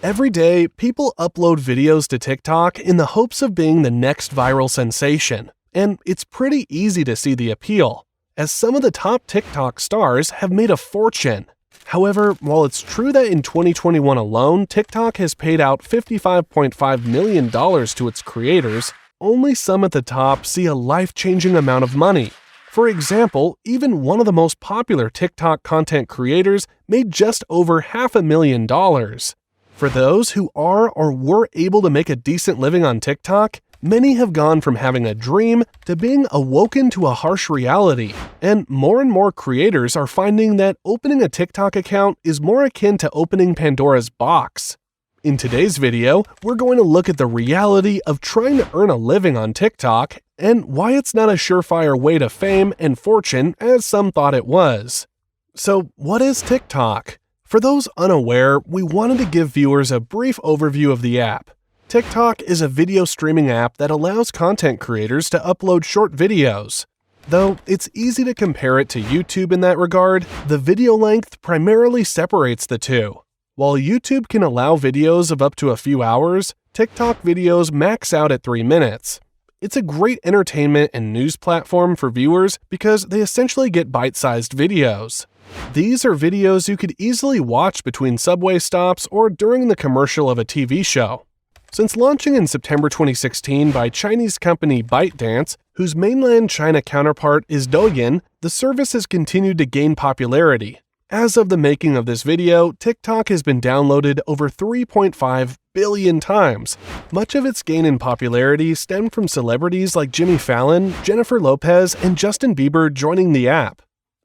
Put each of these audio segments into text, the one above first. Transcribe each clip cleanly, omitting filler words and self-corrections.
Every day, people upload videos to TikTok in the hopes of being the next viral sensation, and it's pretty easy to see the appeal, as some of the top TikTok stars have made a fortune. However, while it's true that in 2021 alone, TikTok has paid out $55.5 million to its creators, only some at the top see a life-changing amount of money. For example, even one of the most popular TikTok content creators made just over $500,000. For those who are or were able to make a decent living on TikTok, many have gone from having a dream to being awoken to a harsh reality, and more creators are finding that opening a TikTok account is more akin to opening Pandora's box. In today's video, we're going to look at the reality of trying to earn a living on TikTok and why it's not a surefire way to fame and fortune as some thought it was. So, what is TikTok? For those unaware, we wanted to give viewers a brief overview of the app. TikTok is a video streaming app that allows content creators to upload short videos. Though it's easy to compare it to YouTube in that regard, the video length primarily separates the two. While YouTube can allow videos of up to a few hours, TikTok videos max out at 3 minutes. It's a great entertainment and news platform for viewers because they essentially get bite-sized videos. These are videos you could easily watch between subway stops or during the commercial of a TV show. Since launching in September 2016 by Chinese company ByteDance, whose mainland China counterpart is Douyin, the service has continued to gain popularity. As of the making of this video, TikTok has been downloaded over 3.5 billion times. Much of its gain in popularity stemmed from celebrities like Jimmy Fallon, Jennifer Lopez, and Justin Bieber joining the app.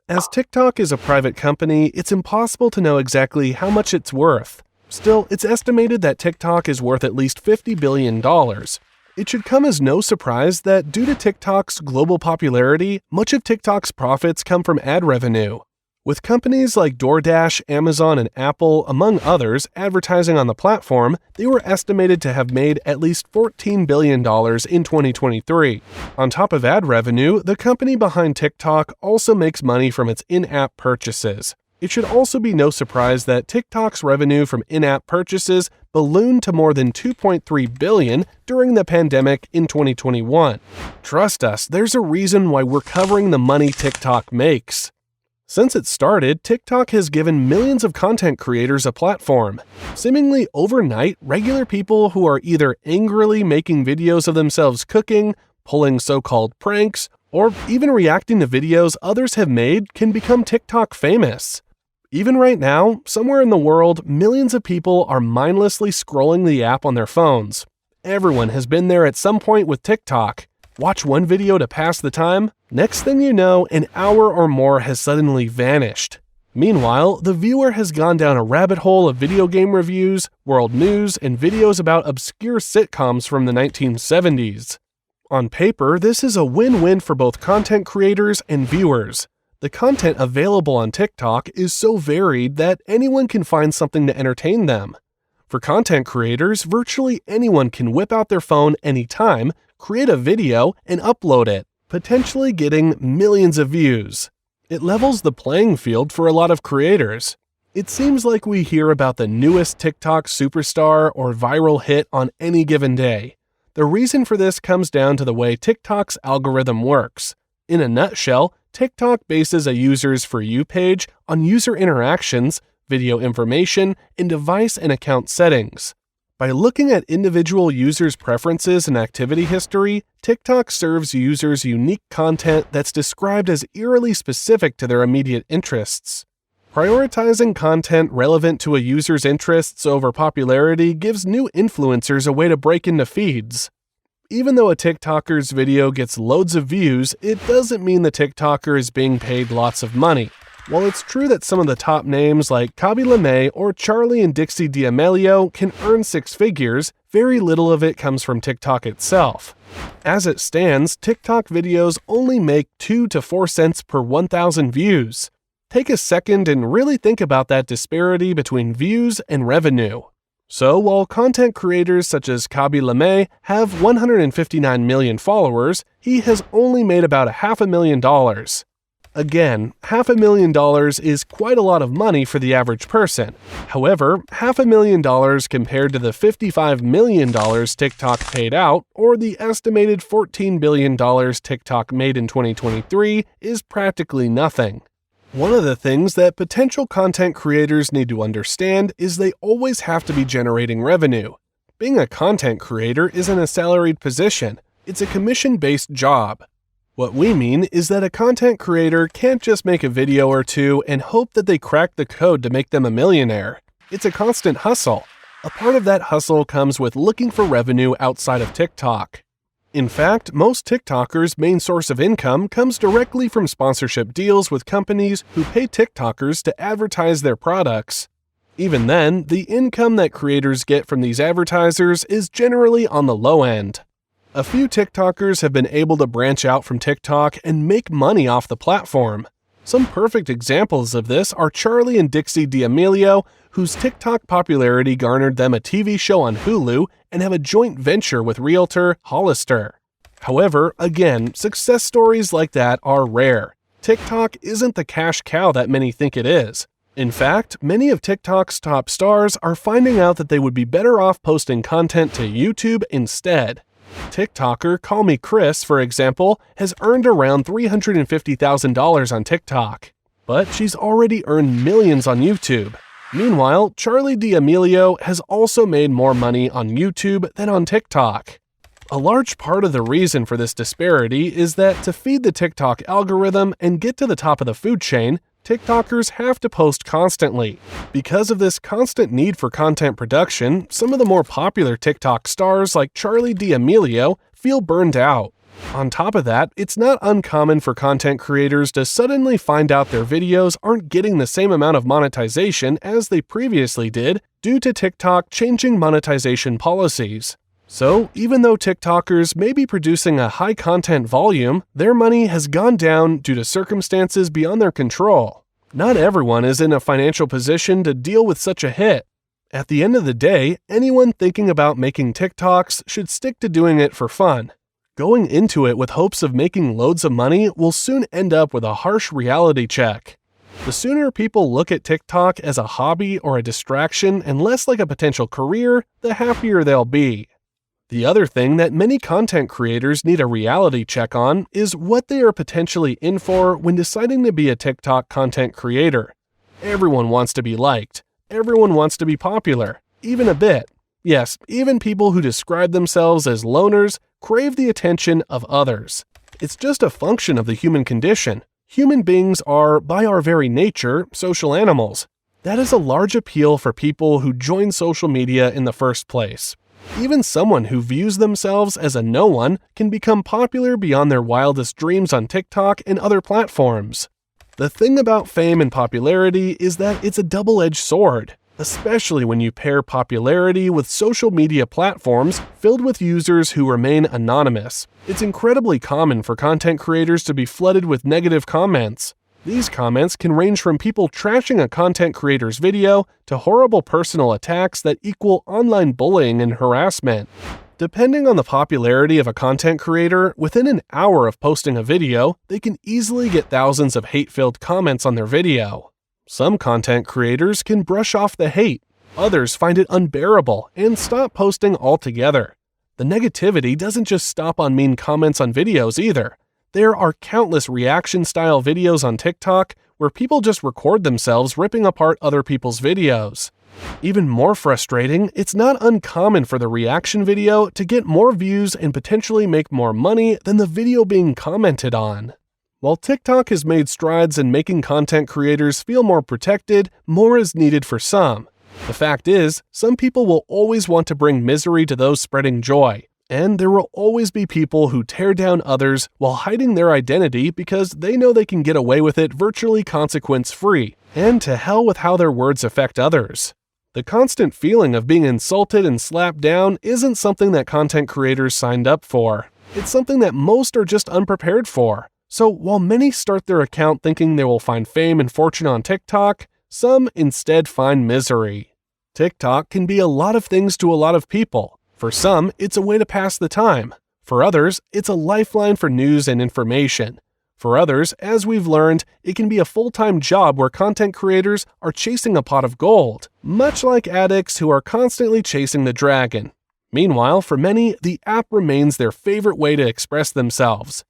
As TikTok is a private company, it's impossible to know exactly how much it's worth. Still, it's estimated that TikTok is worth at least $50 billion. It should come as no surprise that due to TikTok's global popularity, much of TikTok's profits come from ad revenue. With companies like DoorDash, Amazon, and Apple, among others, advertising on the platform, they were estimated to have made at least $14 billion in 2023. On top of ad revenue, the company behind TikTok also makes money from its in-app purchases. It should also be no surprise that TikTok's revenue from in-app purchases ballooned to more than $2.3 billion during the pandemic in 2021. Trust us, there's a reason why we're covering the money TikTok makes. Since it started, TikTok has given millions of content creators a platform. Seemingly overnight, regular people who are either angrily making videos of themselves cooking, pulling so-called pranks, or even reacting to videos others have made can become TikTok famous. Even right now, somewhere in the world, millions of people are mindlessly scrolling the app on their phones. Everyone has been there at some point with TikTok. Watch one video to pass the time. Next thing you know, an hour or more has suddenly vanished. Meanwhile, the viewer has gone down a rabbit hole of video game reviews, world news, and videos about obscure sitcoms from the 1970s. On paper, this is a win-win for both content creators and viewers. The content available on TikTok is so varied that anyone can find something to entertain them. For content creators, virtually anyone can whip out their phone anytime, create a video, and upload it, potentially getting millions of views. It levels the playing field for a lot of creators. It seems like we hear about the newest TikTok superstar or viral hit on any given day. The reason for this comes down to the way TikTok's algorithm works. In a nutshell, TikTok bases a user's For You page on user interactions, video information, and device and account settings. By looking at individual users' preferences and activity history, TikTok serves users unique content that's described as eerily specific to their immediate interests. Prioritizing content relevant to a user's interests over popularity gives new influencers a way to break into feeds. Even though a TikToker's video gets loads of views, it doesn't mean the TikToker is being paid lots of money. While it's true that some of the top names like Kaby Lame or Charlie and Dixie D'Amelio can earn 6 figures, very little of it comes from TikTok itself. As it stands, TikTok videos only make 2 to 4 cents per 1,000 views. Take a second and really think about that disparity between views and revenue. So while content creators such as Kaby Lame have 159 million followers, he has only made about $500,000. Again, $500,000 is quite a lot of money for the average person. However, $500,000 compared to the $55 million TikTok paid out, or the estimated $14 billion TikTok made in 2023, is practically nothing. One of the things that potential content creators need to understand is they always have to be generating revenue. Being a content creator isn't a salaried position, it's a commission-based job. What we mean is that a content creator can't just make a video or two and hope that they crack the code to make them a millionaire. It's a constant hustle. A part of that hustle comes with looking for revenue outside of TikTok. In fact, most TikTokers' main source of income comes directly from sponsorship deals with companies who pay TikTokers to advertise their products. Even then, the income that creators get from these advertisers is generally on the low end. A few TikTokers have been able to branch out from TikTok and make money off the platform. Some perfect examples of this are Charli and Dixie D'Amelio, whose TikTok popularity garnered them a TV show on Hulu and have a joint venture with realtor Hollister. However, again, success stories like that are rare. TikTok isn't the cash cow that many think it is. In fact, many of TikTok's top stars are finding out that they would be better off posting content to YouTube instead. TikToker Call Me Chris, for example, has earned around $350,000 on TikTok. But she's already earned millions on YouTube. Meanwhile, Charli D'Amelio has also made more money on YouTube than on TikTok. A large part of the reason for this disparity is that to feed the TikTok algorithm and get to the top of the food chain, TikTokers have to post constantly. Because of this constant need for content production, some of the more popular TikTok stars like Charli D'Amelio feel burned out. On top of that, it's not uncommon for content creators to suddenly find out their videos aren't getting the same amount of monetization as they previously did due to TikTok changing monetization policies. So, even though TikTokers may be producing a high content volume, their money has gone down due to circumstances beyond their control. Not everyone is in a financial position to deal with such a hit. At the end of the day, anyone thinking about making TikToks should stick to doing it for fun. Going into it with hopes of making loads of money will soon end up with a harsh reality check. The sooner people look at TikTok as a hobby or a distraction and less like a potential career, the happier they'll be. The other thing that many content creators need a reality check on is what they are potentially in for when deciding to be a TikTok content creator. Everyone wants to be liked. Everyone wants to be popular, even a bit. Yes, even people who describe themselves as loners crave the attention of others. It's just a function of the human condition. Human beings are, by our very nature, social animals. That is a large appeal for people who join social media in the first place. Even someone who views themselves as a no one can become popular beyond their wildest dreams on TikTok and other platforms. The thing about fame and popularity is that it's a double-edged sword, especially when you pair popularity with social media platforms filled with users who remain anonymous. It's incredibly common for content creators to be flooded with negative comments. These comments can range from people trashing a content creator's video to horrible personal attacks that equal online bullying and harassment. Depending on the popularity of a content creator, within an hour of posting a video, they can easily get thousands of hate-filled comments on their video. Some content creators can brush off the hate. Others find it unbearable and stop posting altogether. The negativity doesn't just stop on mean comments on videos either. There are countless reaction-style videos on TikTok where people just record themselves ripping apart other people's videos. Even more frustrating, it's not uncommon for the reaction video to get more views and potentially make more money than the video being commented on. While TikTok has made strides in making content creators feel more protected, more is needed for some. The fact is, some people will always want to bring misery to those spreading joy. And there will always be people who tear down others while hiding their identity because they know they can get away with it virtually consequence-free, and to hell with how their words affect others. The constant feeling of being insulted and slapped down isn't something that content creators signed up for. It's something that most are just unprepared for. So while many start their account thinking they will find fame and fortune on TikTok, some instead find misery. TikTok can be a lot of things to a lot of people. For some, it's a way to pass the time. For others, it's a lifeline for news and information. For others, as we've learned, it can be a full-time job where content creators are chasing a pot of gold, much like addicts who are constantly chasing the dragon. Meanwhile, for many, the app remains their favorite way to express themselves.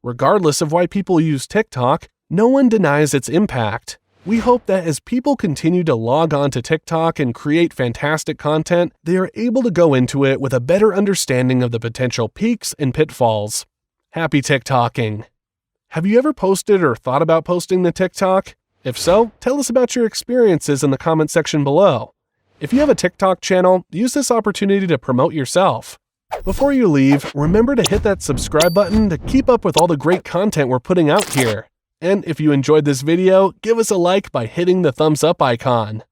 Regardless of why people use TikTok, no one denies its impact. We hope that as people continue to log on to TikTok and create fantastic content, they are able to go into it with a better understanding of the potential peaks and pitfalls. Happy TikToking! Have you ever posted or thought about posting to TikTok? If so, tell us about your experiences in the comment section below. If you have a TikTok channel, use this opportunity to promote yourself. Before you leave, remember to hit that subscribe button to keep up with all the great content we're putting out here. And if you enjoyed this video, give us a like by hitting the thumbs up icon.